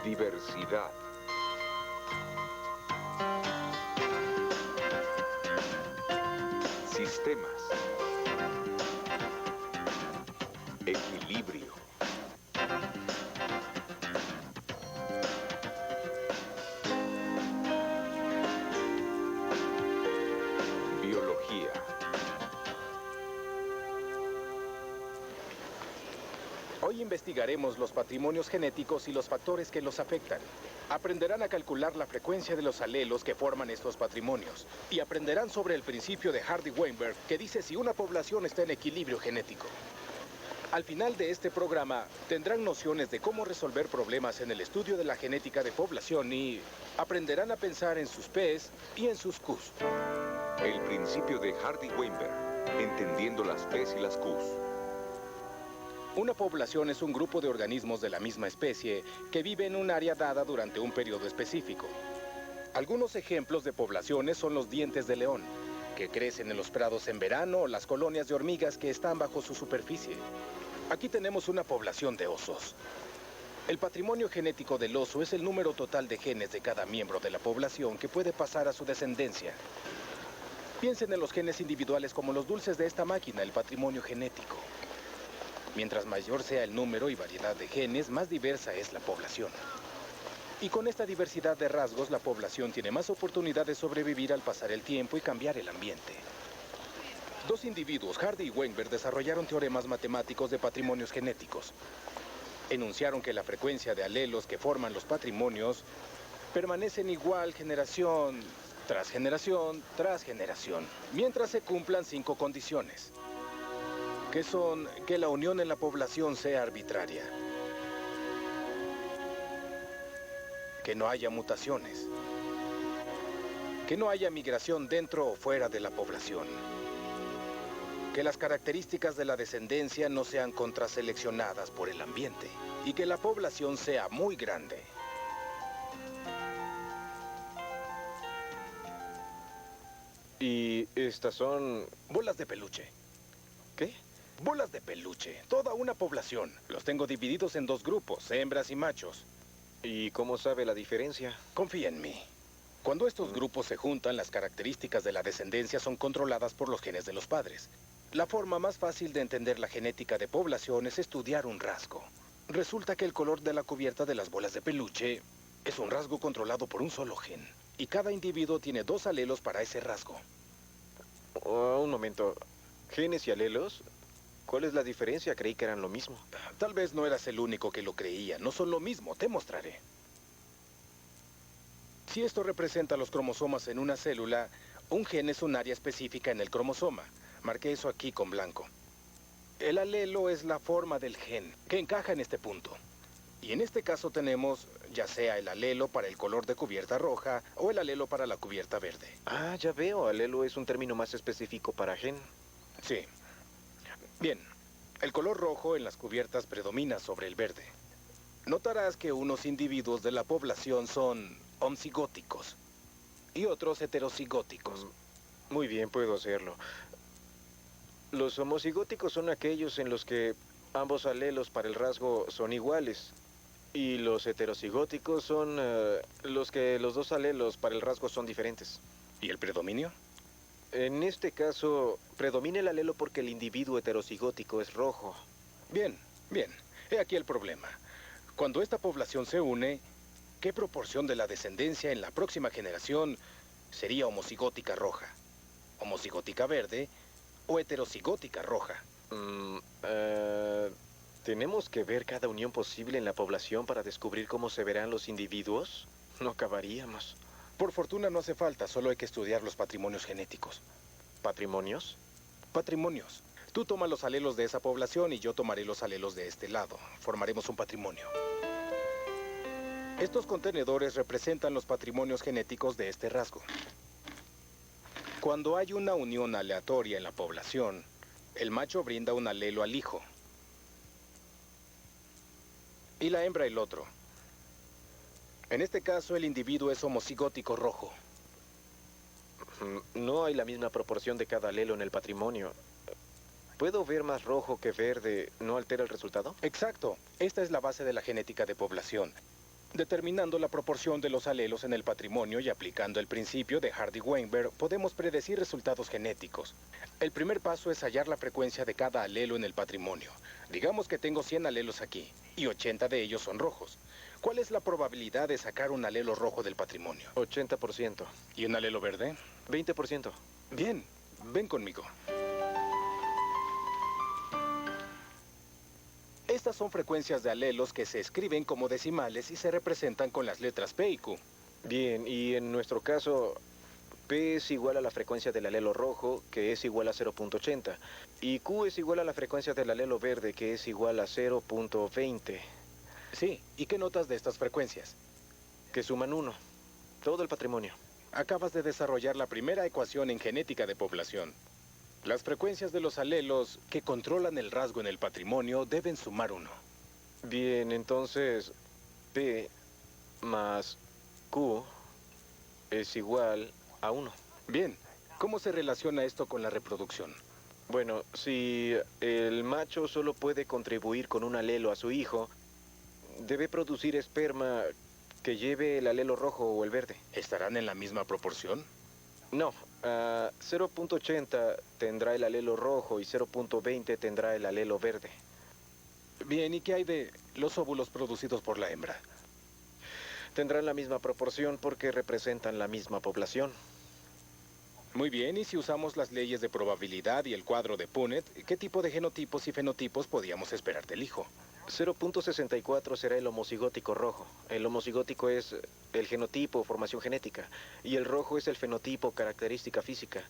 Diversidad. Sistemas. Equilibrio. Biología. Hoy investigaremos los patrimonios genéticos y los factores que los afectan. Aprenderán a calcular la frecuencia de los alelos que forman estos patrimonios. Y aprenderán sobre el principio de Hardy-Weinberg, que dice si una población está en equilibrio genético. Al final de este programa, tendrán nociones de cómo resolver problemas en el estudio de la genética de población y aprenderán a pensar en sus P's y en sus Q's. El principio de Hardy-Weinberg. Entendiendo las P's y las Q's. Una población es un grupo de organismos de la misma especie que vive en un área dada durante un periodo específico. Algunos ejemplos de poblaciones son los dientes de león, que crecen en los prados en verano, o las colonias de hormigas que están bajo su superficie. Aquí tenemos una población de osos. El patrimonio genético del oso es el número total de genes de cada miembro de la población que puede pasar a su descendencia. Piensen en los genes individuales como los dulces de esta máquina, el patrimonio genético. Mientras mayor sea el número y variedad de genes, más diversa es la población. Y con esta diversidad de rasgos, la población tiene más oportunidad de sobrevivir al pasar el tiempo y cambiar el ambiente. Dos individuos, Hardy y Weinberg, desarrollaron teoremas matemáticos de patrimonios genéticos. Enunciaron que la frecuencia de alelos que forman los patrimonios permanecen igual generación tras generación tras generación, mientras se cumplan 5 condiciones. Que son que la unión en la población sea arbitraria, que no haya mutaciones, que no haya migración dentro o fuera de la población, que las características de la descendencia no sean contraseleccionadas por el ambiente y que la población sea muy grande. ¿Y estas son Bolas de peluche. qué? Bolas de peluche, toda una población. Los tengo divididos en 2 grupos, hembras y machos. ¿Y cómo sabe la diferencia? Confía en mí. Cuando estos grupos se juntan, las características de la descendencia son controladas por los genes de los padres. La forma más fácil de entender la genética de población es estudiar un rasgo. Resulta que el color de la cubierta de las bolas de peluche es un rasgo controlado por un solo gen. Y cada individuo tiene 2 alelos para ese rasgo. Oh, un momento. ¿Genes y alelos? ¿Cuál es la diferencia? Creí que eran lo mismo. Tal vez no eras el único que lo creía. No son lo mismo, te mostraré. Si esto representa los cromosomas en una célula, un gen es un área específica en el cromosoma. Marqué eso aquí con blanco. El alelo es la forma del gen, que encaja en este punto. Y en este caso tenemos, ya sea el alelo para el color de cubierta roja o el alelo para la cubierta verde. Ah, ya veo. Alelo es un término más específico para gen. Sí. Bien, el color rojo en las cubiertas predomina sobre el verde. Notarás que unos individuos de la población son homocigóticos y otros heterocigóticos. Muy bien, puedo hacerlo. Los homocigóticos son aquellos en los que ambos alelos para el rasgo son iguales. Y los heterocigóticos son los que los 2 alelos para el rasgo son diferentes. ¿Y el predominio? En este caso, predomina el alelo porque el individuo heterocigótico es rojo. Bien, bien. He aquí el problema. Cuando esta población se une, ¿qué proporción de la descendencia en la próxima generación sería homocigótica roja, homocigótica verde o heterocigótica roja? ¿Tenemos que ver cada unión posible en la población para descubrir cómo se verán los individuos? No acabaríamos. Por fortuna no hace falta, solo hay que estudiar los patrimonios genéticos. ¿Patrimonios? Patrimonios. Tú tomas los alelos de esa población y yo tomaré los alelos de este lado. Formaremos un patrimonio. Estos contenedores representan los patrimonios genéticos de este rasgo. Cuando hay una unión aleatoria en la población, el macho brinda un alelo al hijo y la hembra el otro. En este caso, el individuo es homocigótico rojo. No hay la misma proporción de cada alelo en el patrimonio. ¿Puedo ver más rojo que verde? ¿No altera el resultado? Exacto. Esta es la base de la genética de población. Determinando la proporción de los alelos en el patrimonio y aplicando el principio de Hardy-Weinberg, podemos predecir resultados genéticos. El primer paso es hallar la frecuencia de cada alelo en el patrimonio. Digamos que tengo 100 alelos aquí, y 80 de ellos son rojos. ¿Cuál es la probabilidad de sacar un alelo rojo del patrimonio? 80%. ¿Y un alelo verde? 20%. Bien, ven conmigo. Estas son frecuencias de alelos que se escriben como decimales y se representan con las letras P y Q. Bien, y en nuestro caso, P es igual a la frecuencia del alelo rojo, que es igual a 0.80. Y Q es igual a la frecuencia del alelo verde, que es igual a 0.20. Sí, ¿y qué notas de estas frecuencias? Que suman 1. Todo el patrimonio. Acabas de desarrollar la primera ecuación en genética de población. Las frecuencias de los alelos que controlan el rasgo en el patrimonio deben sumar 1. Bien, entonces P más Q es igual a 1. Bien, ¿cómo se relaciona esto con la reproducción? Bueno, si el macho solo puede contribuir con un alelo a su hijo, debe producir esperma que lleve el alelo rojo o el verde. ¿Estarán en la misma proporción? No, 0.80 tendrá el alelo rojo y 0.20 tendrá el alelo verde. Bien, ¿y qué hay de los óvulos producidos por la hembra? Tendrán la misma proporción porque representan la misma población. Muy bien, y si usamos las leyes de probabilidad y el cuadro de Punnett, ¿qué tipo de genotipos y fenotipos podíamos esperar del hijo? 0.64 será el homocigótico rojo. El homocigótico es el genotipo o formación genética, y el rojo es el fenotipo, característica física.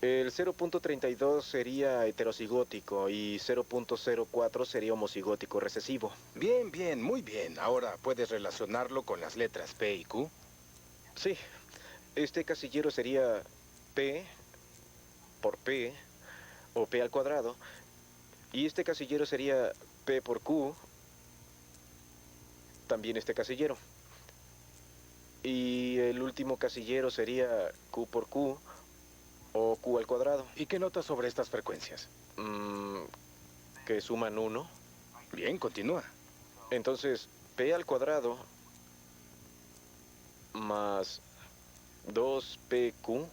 El 0.32 sería heterocigótico y 0.04 sería homocigótico recesivo. Bien, bien, muy bien. Ahora, ¿puedes relacionarlo con las letras P y Q? Sí, este casillero sería P por P o P al cuadrado, y este casillero sería P por Q, también este casillero. Y el último casillero sería Q por Q o Q al cuadrado. ¿Y qué notas sobre estas frecuencias? Que suman 1. Bien, continúa. Entonces, P al cuadrado más 2PQ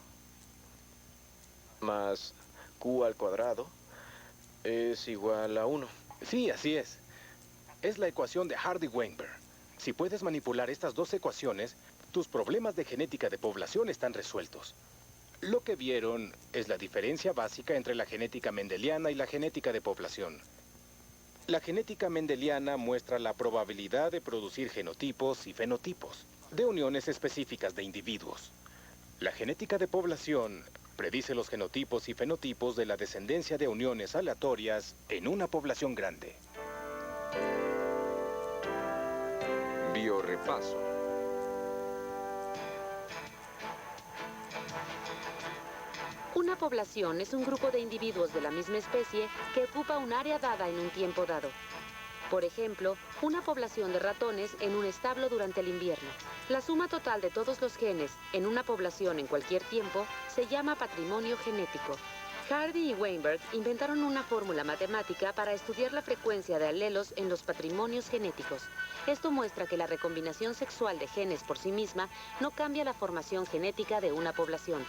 más Q al cuadrado es igual a 1. Sí, así es. Es la ecuación de Hardy-Weinberg. Si puedes manipular estas dos ecuaciones, tus problemas de genética de población están resueltos. Lo que vieron es la diferencia básica entre la genética mendeliana y la genética de población. La genética mendeliana muestra la probabilidad de producir genotipos y fenotipos de uniones específicas de individuos. La genética de población predice los genotipos y fenotipos de la descendencia de uniones aleatorias en una población grande. Biorepaso. Una población es un grupo de individuos de la misma especie que ocupa un área dada en un tiempo dado. Por ejemplo, una población de ratones en un establo durante el invierno. La suma total de todos los genes en una población en cualquier tiempo se llama patrimonio genético. Hardy y Weinberg inventaron una fórmula matemática para estudiar la frecuencia de alelos en los patrimonios genéticos. Esto muestra que la recombinación sexual de genes por sí misma no cambia la formación genética de una población.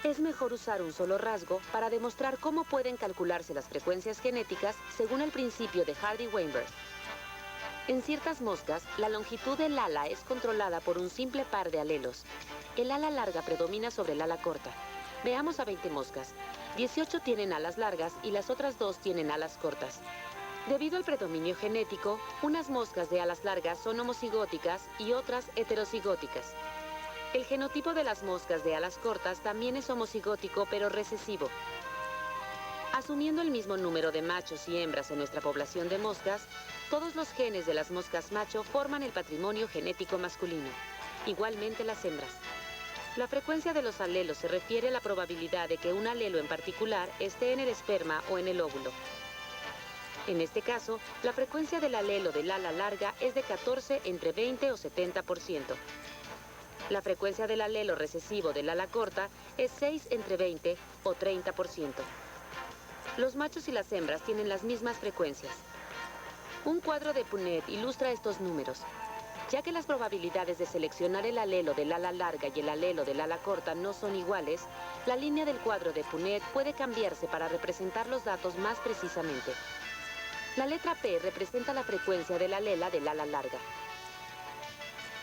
Es mejor usar un solo rasgo para demostrar cómo pueden calcularse las frecuencias genéticas según el principio de Hardy-Weinberg. En ciertas moscas, la longitud del ala es controlada por un simple par de alelos. El ala larga predomina sobre el ala corta. Veamos a 20 moscas. 18 tienen alas largas y las otras 2 tienen alas cortas. Debido al predominio genético, unas moscas de alas largas son homocigóticas y otras heterocigóticas. El genotipo de las moscas de alas cortas también es homocigótico pero recesivo. Asumiendo el mismo número de machos y hembras en nuestra población de moscas, todos los genes de las moscas macho forman el patrimonio genético masculino. Igualmente las hembras. La frecuencia de los alelos se refiere a la probabilidad de que un alelo en particular esté en el esperma o en el óvulo. En este caso, la frecuencia del alelo del ala larga es de 14 entre 20 o 70%. La frecuencia del alelo recesivo del ala corta es 6 entre 20 o 30%. Los machos y las hembras tienen las mismas frecuencias. Un cuadro de Punnett ilustra estos números. Ya que las probabilidades de seleccionar el alelo del ala larga y el alelo del ala corta no son iguales, la línea del cuadro de Punnett puede cambiarse para representar los datos más precisamente. La letra P representa la frecuencia de la alela del ala larga.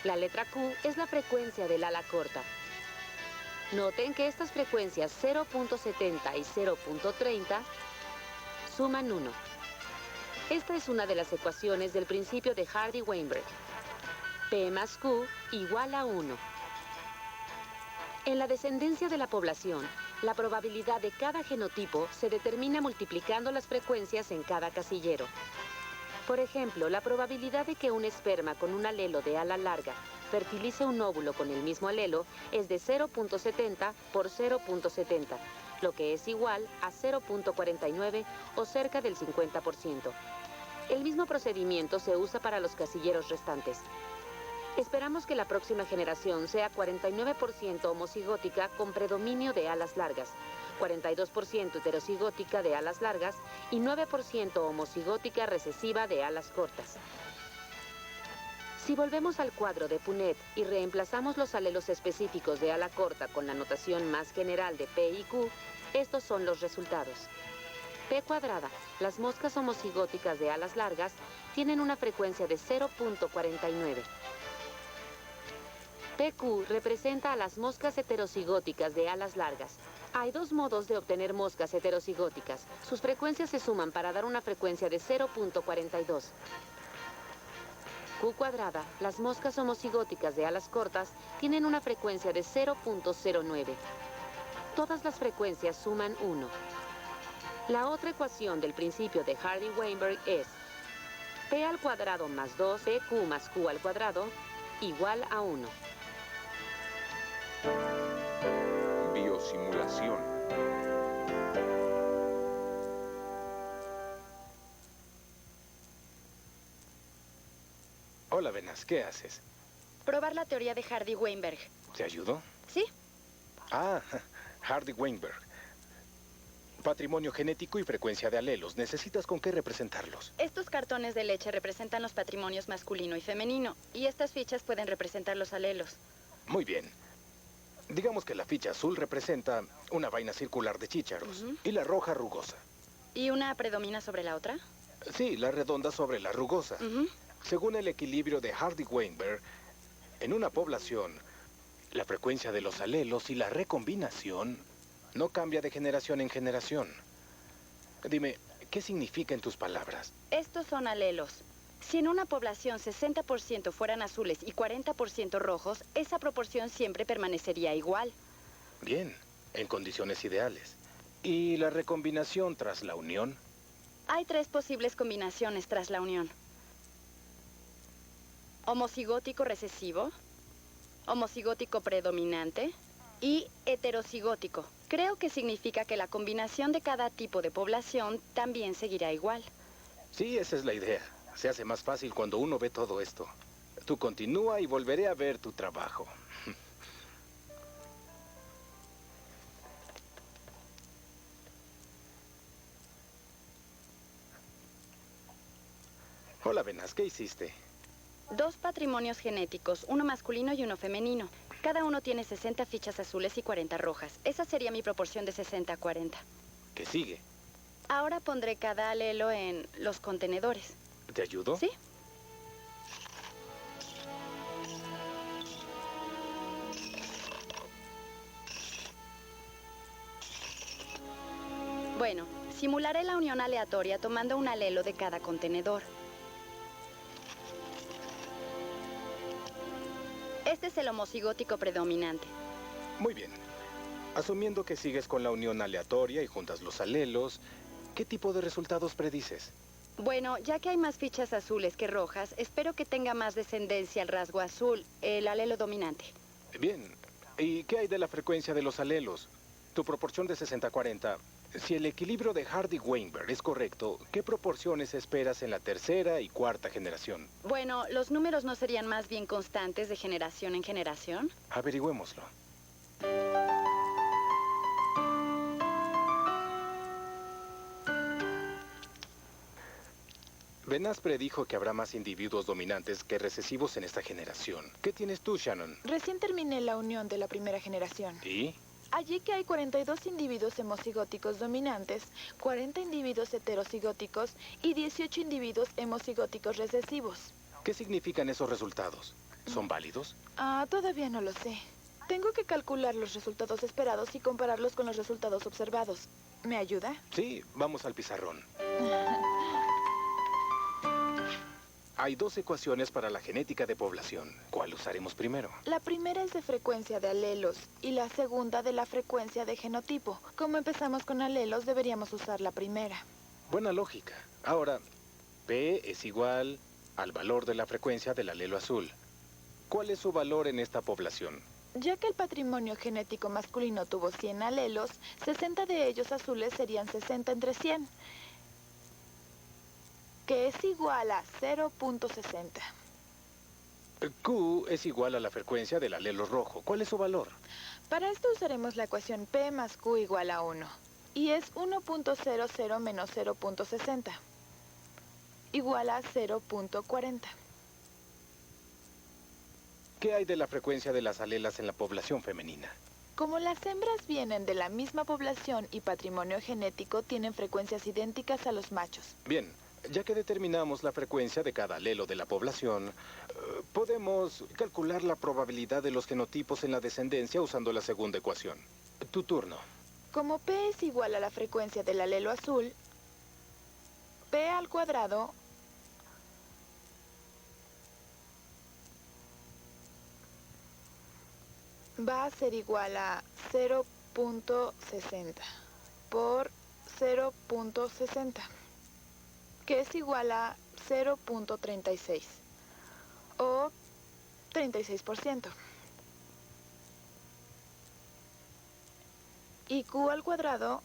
La letra Q es la frecuencia del ala corta. Noten que estas frecuencias 0.70 y 0.30 suman 1. Esta es una de las ecuaciones del principio de Hardy-Weinberg. P más Q igual a 1. En la descendencia de la población, la probabilidad de cada genotipo se determina multiplicando las frecuencias en cada casillero. Por ejemplo, la probabilidad de que un esperma con un alelo de ala larga fertilice un óvulo con el mismo alelo es de 0.70 por 0.70, lo que es igual a 0.49 o cerca del 50%. El mismo procedimiento se usa para los casilleros restantes. Esperamos que la próxima generación sea 49% homocigótica con predominio de alas largas, 42% heterocigótica de alas largas y 9% homocigótica recesiva de alas cortas. Si volvemos al cuadro de Punnett y reemplazamos los alelos específicos de ala corta con la notación más general de P y Q, estos son los resultados. P cuadrada, las moscas homocigóticas de alas largas, tienen una frecuencia de 0.49. PQ representa a las moscas heterocigóticas de alas largas. Hay dos modos de obtener moscas heterocigóticas. Sus frecuencias se suman para dar una frecuencia de 0.42. Q cuadrada, las moscas homocigóticas de alas cortas tienen una frecuencia de 0.09. Todas las frecuencias suman 1. La otra ecuación del principio de Hardy-Weinberg es P al cuadrado más 2 PQ más Q al cuadrado igual a 1. Biosimulación. Hola, Venas, ¿qué haces? Probar la teoría de Hardy-Weinberg. ¿Te ayudo? ¿Sí? Ah, Hardy-Weinberg. Patrimonio genético y frecuencia de alelos. ¿Necesitas con qué representarlos? Estos cartones de leche representan los patrimonios masculino y femenino, y estas fichas pueden representar los alelos. Muy bien. Digamos que la ficha azul representa una vaina circular de chícharos y la roja rugosa. ¿Y una predomina sobre la otra? Sí, la redonda sobre la rugosa. Según el equilibrio de Hardy-Weinberg, en una población, la frecuencia de los alelos y la recombinación no cambia de generación en generación. Dime, ¿qué significa en tus palabras? Estos son alelos. Si en una población 60% fueran azules y 40% rojos, esa proporción siempre permanecería igual. Bien, en condiciones ideales. ¿Y la recombinación tras la unión? Hay 3 posibles combinaciones tras la unión. Homocigótico recesivo, homocigótico predominante y heterocigótico. Creo que significa que la combinación de cada tipo de población también seguirá igual. Sí, esa es la idea. Se hace más fácil cuando uno ve todo esto. Tú continúa y volveré a ver tu trabajo. Hola, Venas, ¿qué hiciste? 2 patrimonios genéticos, uno masculino y uno femenino. Cada uno tiene 60 fichas azules y 40 rojas. Esa sería mi proporción de 60-40. ¿Qué sigue? Ahora pondré cada alelo en los contenedores. ¿Te ayudo? ¿Sí? Bueno, simularé la unión aleatoria tomando un alelo de cada contenedor. Este es el homocigótico predominante. Muy bien. Asumiendo que sigues con la unión aleatoria y juntas los alelos, ¿qué tipo de resultados predices? Bueno, ya que hay más fichas azules que rojas, espero que tenga más descendencia al rasgo azul, el alelo dominante. Bien. ¿Y qué hay de la frecuencia de los alelos? Tu proporción de 60-40. Si el equilibrio de Hardy-Weinberg es correcto, ¿qué proporciones esperas en la tercera y cuarta generación? Bueno, ¿los números no serían más bien constantes de generación en generación? Averigüémoslo. Benaz predijo que habrá más individuos dominantes que recesivos en esta generación. ¿Qué tienes tú, Shannon? Recién terminé la unión de la primera generación. ¿Y? Allí que hay 42 individuos hemocigóticos dominantes, 40 individuos heterocigóticos y 18 individuos hemocigóticos recesivos. ¿Qué significan esos resultados? ¿Son válidos? Todavía no lo sé. Tengo que calcular los resultados esperados y compararlos con los resultados observados. ¿Me ayuda? Sí, vamos al pizarrón. Hay dos ecuaciones para la genética de población. ¿Cuál usaremos primero? La primera es de frecuencia de alelos y la segunda de la frecuencia de genotipo. Como empezamos con alelos, deberíamos usar la primera. Buena lógica. Ahora, P es igual al valor de la frecuencia del alelo azul. ¿Cuál es su valor en esta población? Ya que el patrimonio genético masculino tuvo 100 alelos, 60 de ellos azules serían 60 entre 100, que es igual a 0.60. Q es igual a la frecuencia del alelo rojo. ¿Cuál es su valor? Para esto usaremos la ecuación P más Q igual a 1. Y es 1.00 menos 0.60. Igual a 0.40. ¿Qué hay de la frecuencia de las alelas en la población femenina? Como las hembras vienen de la misma población y patrimonio genético, tienen frecuencias idénticas a los machos. Bien, ya que determinamos la frecuencia de cada alelo de la población, podemos calcular la probabilidad de los genotipos en la descendencia usando la segunda ecuación. Tu turno. Como P es igual a la frecuencia del alelo azul, P al cuadrado va a ser igual a 0.60 por 0.60, que es igual a 0.36 o 36%. Y Q al cuadrado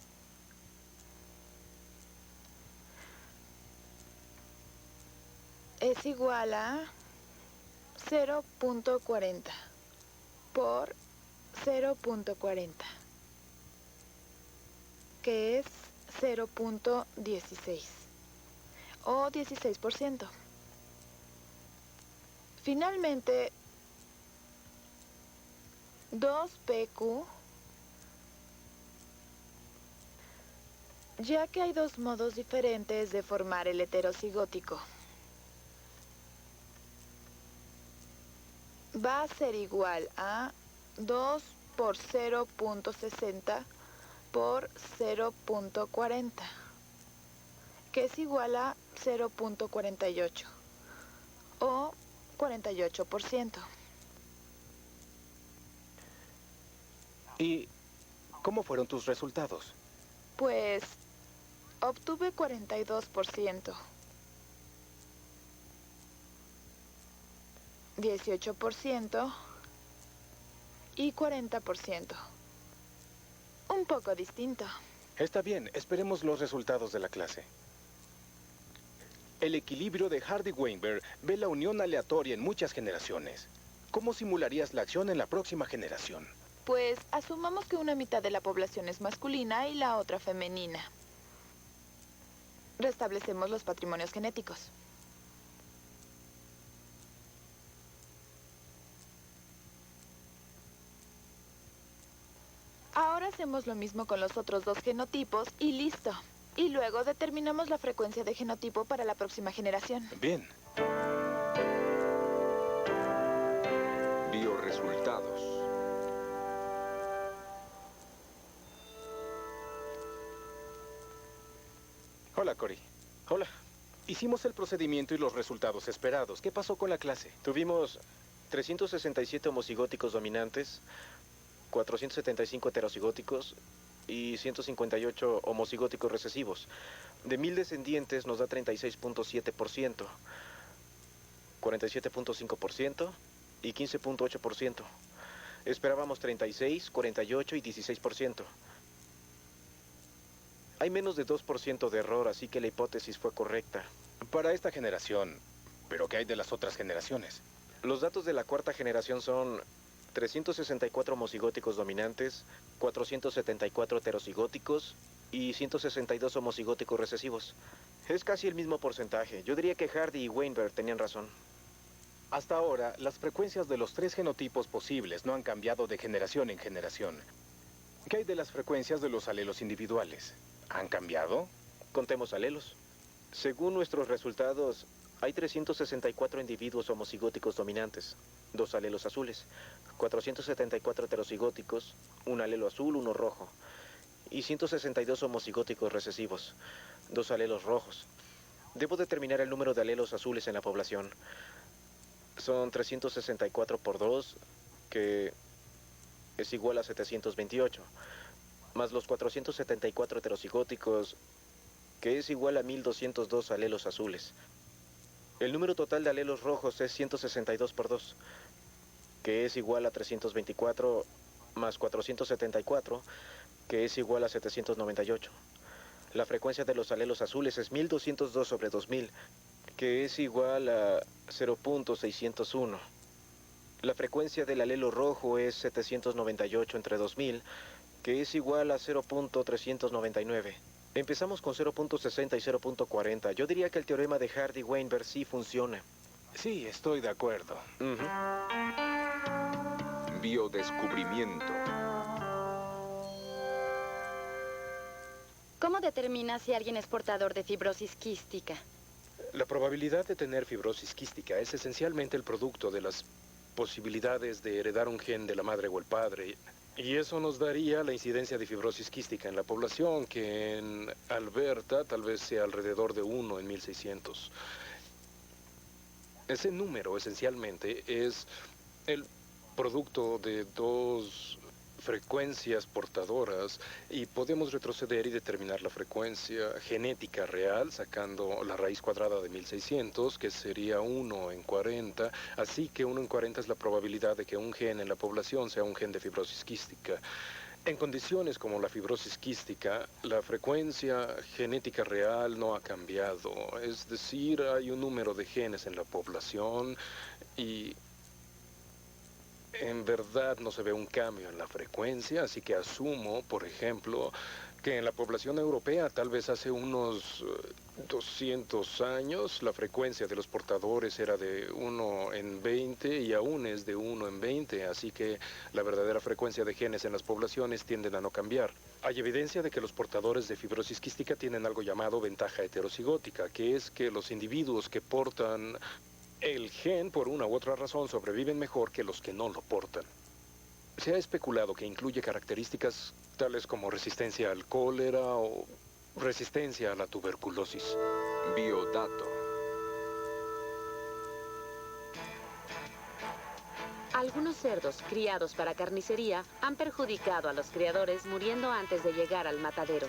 es igual a 0.40 por 0.40, que es 0.16 o 16%. Finalmente, 2PQ, ya que hay dos modos diferentes de formar el heterocigótico, va a ser igual a 2 por 0.60 por 0.40, que es igual a 0.48 o 48%. ¿Y cómo fueron tus resultados? Pues obtuve 42%, 18% y 40%. Un poco distinto. Está bien, esperemos los resultados de la clase. El equilibrio de Hardy-Weinberg ve la unión aleatoria en muchas generaciones. ¿Cómo simularías la acción en la próxima generación? Pues asumamos que una mitad de la población es masculina y la otra femenina. Restablecemos los patrimonios genéticos. Ahora hacemos lo mismo con los otros dos genotipos y listo. Y luego determinamos la frecuencia de genotipo para la próxima generación. Bien. Bioresultados. Hola, Cory. Hola. Hicimos el procedimiento y los resultados esperados. ¿Qué pasó con la clase? Tuvimos 367 homocigóticos dominantes, 475 heterocigóticos y 158 homocigóticos recesivos. De 1000 descendientes nos da 36.7%, 47.5% y 15.8%. Esperábamos 36, 48 y 16%. Hay menos de 2% de error, así que la hipótesis fue correcta. Para esta generación. ¿Pero qué hay de las otras generaciones? Los datos de la cuarta generación son 364 homocigóticos dominantes, 474 heterocigóticos y 162 homocigóticos recesivos. Es casi el mismo porcentaje. Yo diría que Hardy y Weinberg tenían razón. Hasta ahora, las frecuencias de los 3 genotipos posibles no han cambiado de generación en generación. ¿Qué hay de las frecuencias de los alelos individuales? ¿Han cambiado? Contemos alelos. Según nuestros resultados, hay 364 individuos homocigóticos dominantes, 2 alelos azules, 474 heterocigóticos, un alelo azul, uno rojo, y 162 homocigóticos recesivos, 2 alelos rojos. Debo determinar el número de alelos azules en la población. Son 364 por 2, que es igual a 728, más los 474 heterocigóticos, que es igual a 1202 alelos azules. El número total de alelos rojos es 162 por 2, que es igual a 324, más 474, que es igual a 798. La frecuencia de los alelos azules es 1202 sobre 2000, que es igual a 0.601. La frecuencia del alelo rojo es 798 entre 2000, que es igual a 0.399. Empezamos con 0.60 y 0.40. Yo diría que el teorema de Hardy-Weinberg sí funciona. Sí, estoy de acuerdo. Biodescubrimiento. ¿Cómo determinas si alguien es portador de fibrosis quística? La probabilidad de tener fibrosis quística es esencialmente el producto de las posibilidades de heredar un gen de la madre o el padre. Y eso nos daría la incidencia de fibrosis quística en la población, que en Alberta tal vez sea alrededor de 1 en 1600. Ese número esencialmente es el producto de 2 frecuencias portadoras y podemos retroceder y determinar la frecuencia genética real sacando la raíz cuadrada de 1600, que sería 1 en 40, así que 1 en 40 es la probabilidad de que un gen en la población sea un gen de fibrosis quística. En condiciones como la fibrosis quística, la frecuencia genética real no ha cambiado, es decir, hay un número de genes en la población y en verdad no se ve un cambio en la frecuencia, así que asumo, por ejemplo, que en la población europea, tal vez hace unos 200 años, la frecuencia de los portadores era de 1 en 20 y aún es de 1 en 20, así que la verdadera frecuencia de genes en las poblaciones tienden a no cambiar. Hay evidencia de que los portadores de fibrosis quística tienen algo llamado ventaja heterocigótica, que es que los individuos que portan el gen, por una u otra razón, sobreviven mejor que los que no lo portan. Se ha especulado que incluye características tales como resistencia al cólera o resistencia a la tuberculosis. Biodato. Algunos cerdos criados para carnicería han perjudicado a los criadores muriendo antes de llegar al matadero.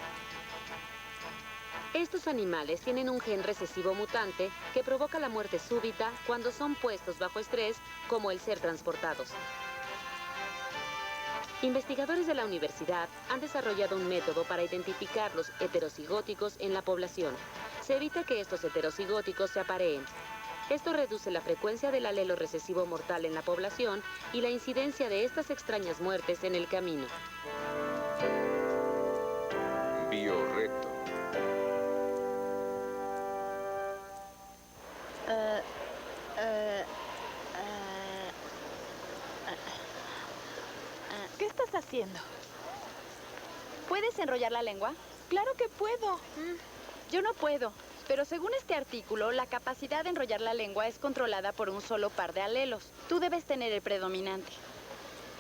Estos animales tienen un gen recesivo mutante que provoca la muerte súbita cuando son puestos bajo estrés, como el ser transportados. Investigadores de la universidad han desarrollado un método para identificar los heterocigóticos en la población. Se evita que estos heterocigóticos se apareen. Esto reduce la frecuencia del alelo recesivo mortal en la población y la incidencia de estas extrañas muertes en el camino. Bioreto. ¿Qué estás haciendo? ¿Puedes enrollar la lengua? Claro que puedo. Yo no puedo, pero según este artículo, la capacidad de enrollar la lengua es controlada por un solo par de alelos. Tú debes tener el predominante.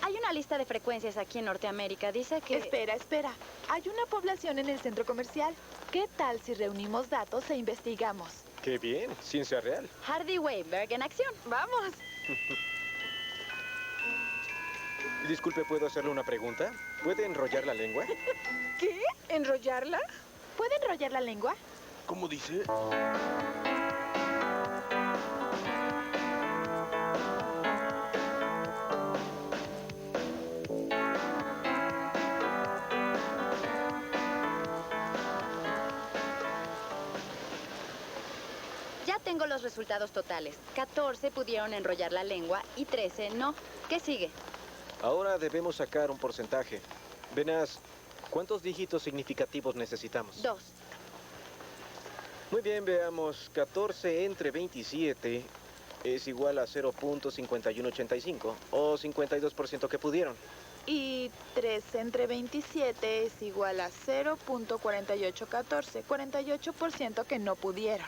Hay una lista de frecuencias aquí en Norteamérica. Dice que... Espera. Hay una población en el centro comercial. ¿Qué tal si reunimos datos e investigamos? ¡Qué bien! Ciencia real. Hardy-Weinberg en acción. ¡Vamos! Disculpe, ¿puedo hacerle una pregunta? ¿Puede enrollar la lengua? ¿Qué? ¿Enrollarla? ¿Puede enrollar la lengua? ¿Cómo dice? Ya tengo los resultados totales. 14 pudieron enrollar la lengua y 13 no. ¿Qué sigue? Ahora debemos sacar un porcentaje. Venaz, ¿cuántos dígitos significativos necesitamos? 2. Muy bien, veamos. 14 entre 27 es igual a 0.5185, o 52% que pudieron. Y 3 entre 27 es igual a 0.4814, 48% que no pudieron.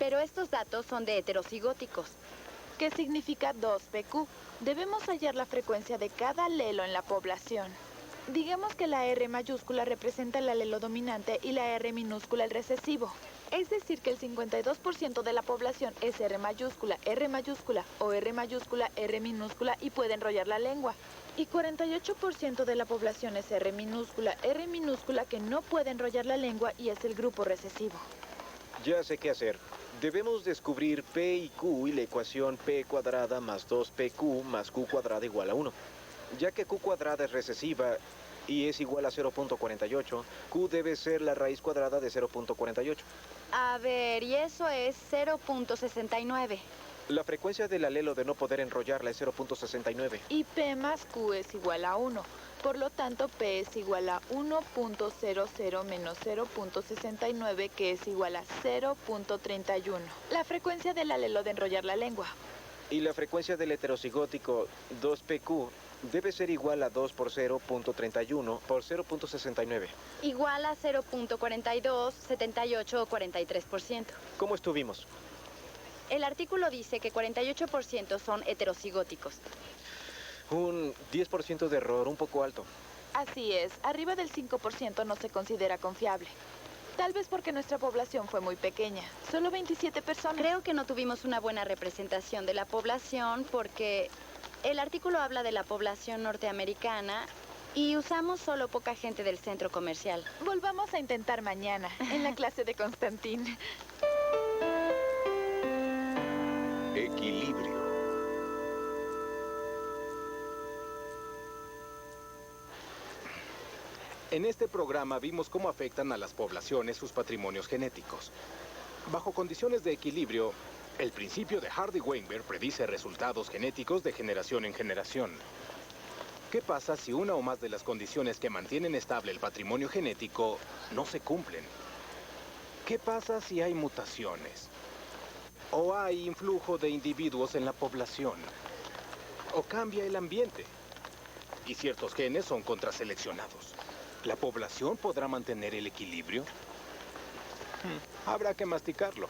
Pero estos datos son de heterocigóticos. ¿Qué significa 2PQ? Debemos hallar la frecuencia de cada alelo en la población. Digamos que la R mayúscula representa el alelo dominante y la R minúscula el recesivo. Es decir, que el 52% de la población es R mayúscula o R mayúscula, R minúscula y puede enrollar la lengua. Y 48% de la población es R minúscula que no puede enrollar la lengua y es el grupo recesivo. Ya sé qué hacer. Debemos descubrir P y Q y la ecuación P cuadrada más 2PQ más Q cuadrada igual a 1. Ya que Q cuadrada es recesiva y es igual a 0.48, Q debe ser la raíz cuadrada de 0.48. A ver, y eso es 0.69. La frecuencia del alelo de no poder enrollarla es 0.69. Y P más Q es igual a 1. Por lo tanto, P es igual a 1.00 menos 0.69, que es igual a 0.31. La frecuencia del alelo de enrollar la lengua. Y la frecuencia del heterocigótico 2PQ debe ser igual a 2 por 0.31 por 0.69. Igual a 0.42, 78 o 43%. ¿Cómo estuvimos? El artículo dice que 48% son heterocigóticos. Un 10% de error, un poco alto. Así es, arriba del 5% no se considera confiable. Tal vez porque nuestra población fue muy pequeña, solo 27 personas. Creo que no tuvimos una buena representación de la población porque el artículo habla de la población norteamericana y usamos solo poca gente del centro comercial. Volvamos a intentar mañana, en la clase de Constantín. Equilibrio. En este programa vimos cómo afectan a las poblaciones sus patrimonios genéticos. Bajo condiciones de equilibrio, el principio de Hardy-Weinberg predice resultados genéticos de generación en generación. ¿Qué pasa si una o más de las condiciones que mantienen estable el patrimonio genético no se cumplen? ¿Qué pasa si hay mutaciones? ¿O hay influjo de individuos en la población? ¿O cambia el ambiente? Y ciertos genes son contraseleccionados. ¿La población podrá mantener el equilibrio? Habrá que masticarlo.